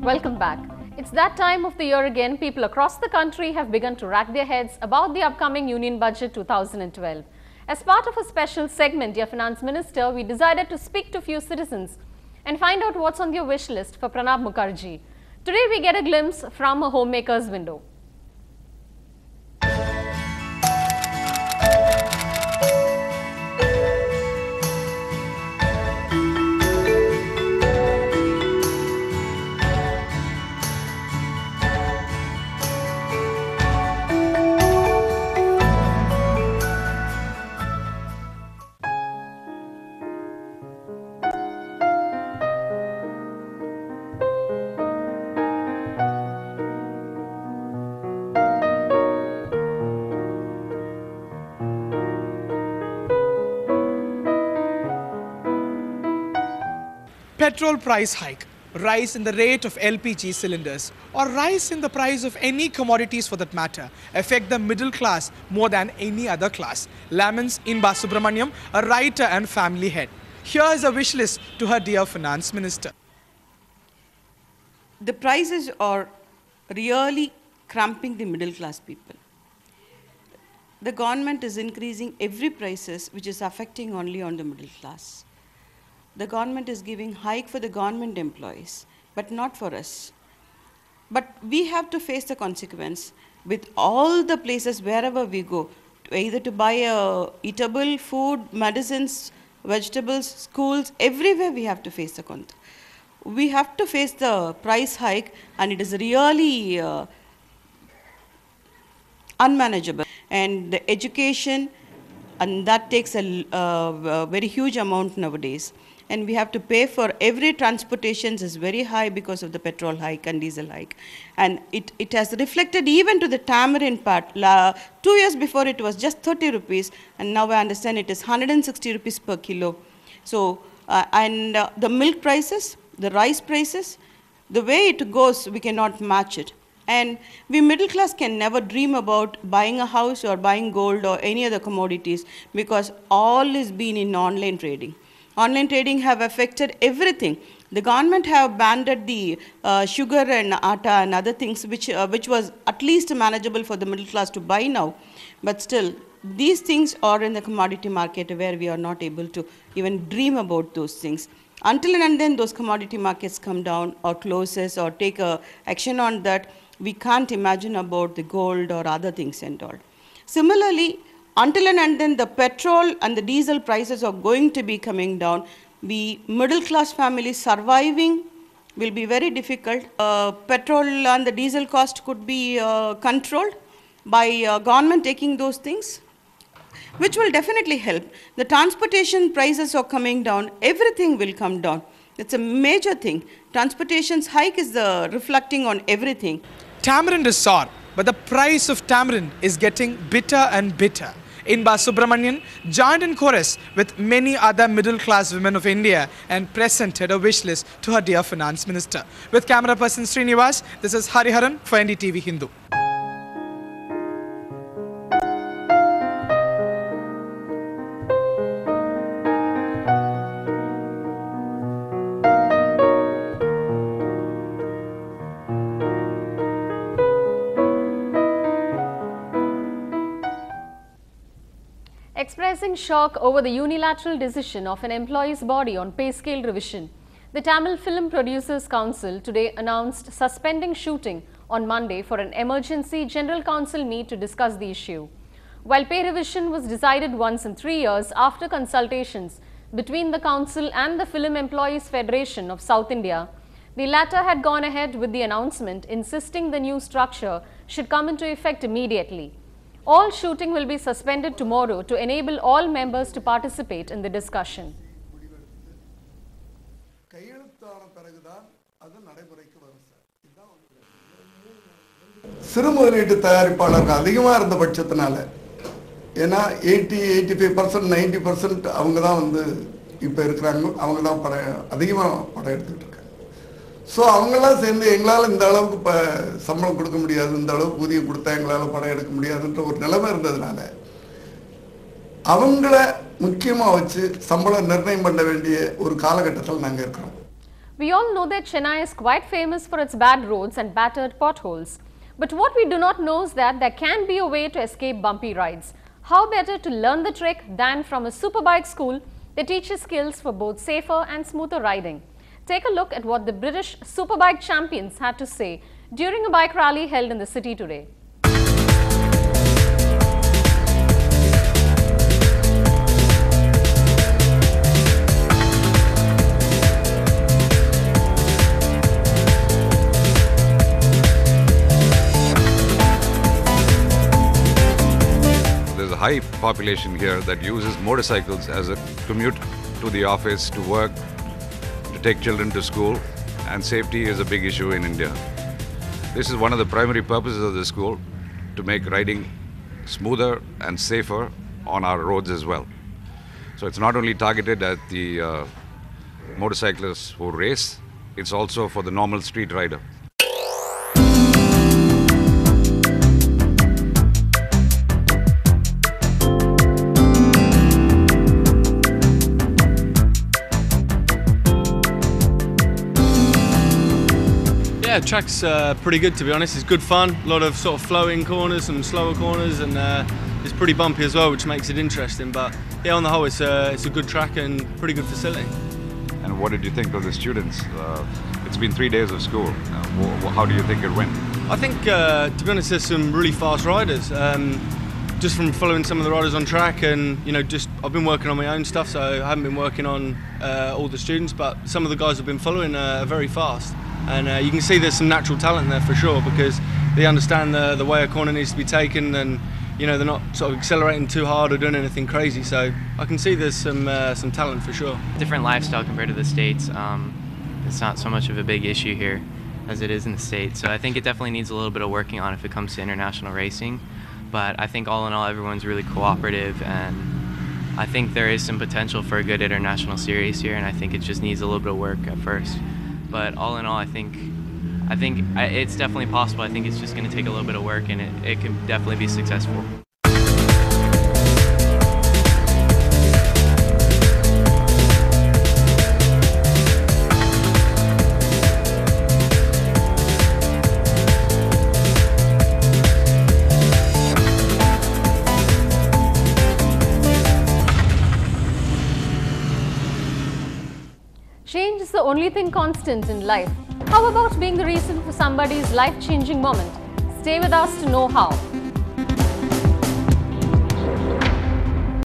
Welcome back. It's that time of the year again. People across the country have begun to rack their heads about the upcoming Union Budget 2012. As part of a special segment, Dear Finance Minister, we decided to speak to few citizens and find out what's on their wish list for Pranab Mukherjee. Today we get a glimpse from a homemaker's window. Petrol price hike, rise in the rate of LPG cylinders, or rise in the price of any commodities for that matter affect the middle class more than any other class, laments Inba Subramaniam, a writer and family head. Here is a wish list to her dear Finance Minister. The prices are really cramping the middle class people. The government is increasing every prices which is affecting only on the middle class. The government is giving hike for the government employees, but not for us. But we have to face the consequence with all the places wherever we go, either to buy eatable food, medicines, vegetables, schools, everywhere we have to face the consequence. We have to face the price hike, and it is really unmanageable. And the education, and that takes a very huge amount nowadays. And we have to pay for every transportation is very high because of the petrol hike and diesel hike. And it has reflected even to the tamarind part. 2 years before it was just 30 rupees, and now I understand it is 160 rupees per kilo. So, the milk prices, the rice prices, the way it goes, we cannot match it. And we middle class can never dream about buying a house or buying gold or any other commodities, because all is been in online trading. Online trading have affected everything. The government have banned the sugar and atta and other things which was at least manageable for the middle class to buy now. But still, these things are in the commodity market where we are not able to even dream about those things. Until and then those commodity markets come down or closes or take action on that, we can't imagine about the gold or other things and all. Similarly, until and then the petrol and the diesel prices are going to be coming down, we middle class families surviving will be very difficult. Petrol and the diesel cost could be controlled by government taking those things, which will definitely help. The transportation prices are coming down, everything will come down. It's a major thing. Transportation's hike is reflecting on everything. Tamarind is sour, but the price of tamarind is getting bitter and bitter. Inba Subramanian joined in chorus with many other middle-class women of India and presented a wish list to her dear Finance Minister. With camera person Srinivas, this is Hariharan for NDTV Hindu. Expressing shock over the unilateral decision of an employees' body on pay scale revision, the Tamil Film Producers Council today announced suspending shooting on Monday for an emergency General Council meet to discuss the issue. While pay revision was decided once in 3 years after consultations between the Council and the Film Employees Federation of South India, the latter had gone ahead with the announcement insisting the new structure should come into effect immediately. All shooting will be suspended tomorrow to enable all members to participate in the discussion. சிறு முதலீட்டு தயாரிப்பாளர்கள் அதிகமாக இருந்த பட்சத்தினால, ஏன்னா 85% 90% அவங்க தான் வந்து இப்போ இருக்கிறாங்க, அவங்க தான் அதிகமாக படம் எடுத்துக்கிட்டு இருக்காங்க. ஸோ அவங்களாம் சேர்ந்து எங்களால் இந்த அளவுக்கு இப்போ சம்பளம் கொடுக்க முடியாது, இந்த அளவுக்கு ஊதியம் கொடுத்தா எங்களால் படம் எடுக்க முடியாதுன்ற ஒரு நிலைமை இருந்ததுனால அவங்கள முக்கியமாக வச்சு சம்பளம் நிர்ணயம் பண்ண வேண்டிய ஒரு காலகட்டத்தில் நாங்கள் இருக்கிறோம். We all know that Chennai is quite famous for its bad roads and battered potholes. But what we do not know is that there can be a way to escape bumpy rides. How better to learn the trick than from a superbike school that teaches skills for both safer and smoother riding. Take a look at what the British superbike champions had to say during a bike rally held in the city today. There's a high population here that uses motorcycles as a commute to the office, to work, to take children to school, and safety is a big issue in India. This is one of the primary purposes of the school, to make riding smoother and safer on our roads as well. So it's not only targeted at the motorcyclists who race, it's also for the normal street rider. Yeah, track's pretty good, to be honest. It's good fun, a lot of sort of flowing corners, some slower corners, and it's pretty bumpy as well, which makes it interesting. But yeah, on the whole, it's a good track and pretty good facility. And what did you think of the students? It's been 3 days of school. How do you think it went? I think, to be honest, there's some really fast riders. Just from following some of the riders on track, and I've been working on my own stuff, so I haven't been working on all the students, but some of the guys I've been following are very fast. And you can see there's some natural talent there for sure, because they understand the way a corner needs to be taken, and they're not sort of accelerating too hard or doing anything crazy. So I can see there's some talent for sure. Different lifestyle compared to the States. It's not so much of a big issue here as it is in the States. So I think it definitely needs a little bit of working on if it comes to international racing. But I think all in all, everyone's really cooperative, and I think there is some potential for a good international series here, and I think it just needs a little bit of work at first. But all in all, I think it's definitely possible. I think it's just going to take a little bit of work, and it can definitely be successful. Change is the only thing constant in life. How about being the reason for somebody's life-changing moment? Stay with us to know how.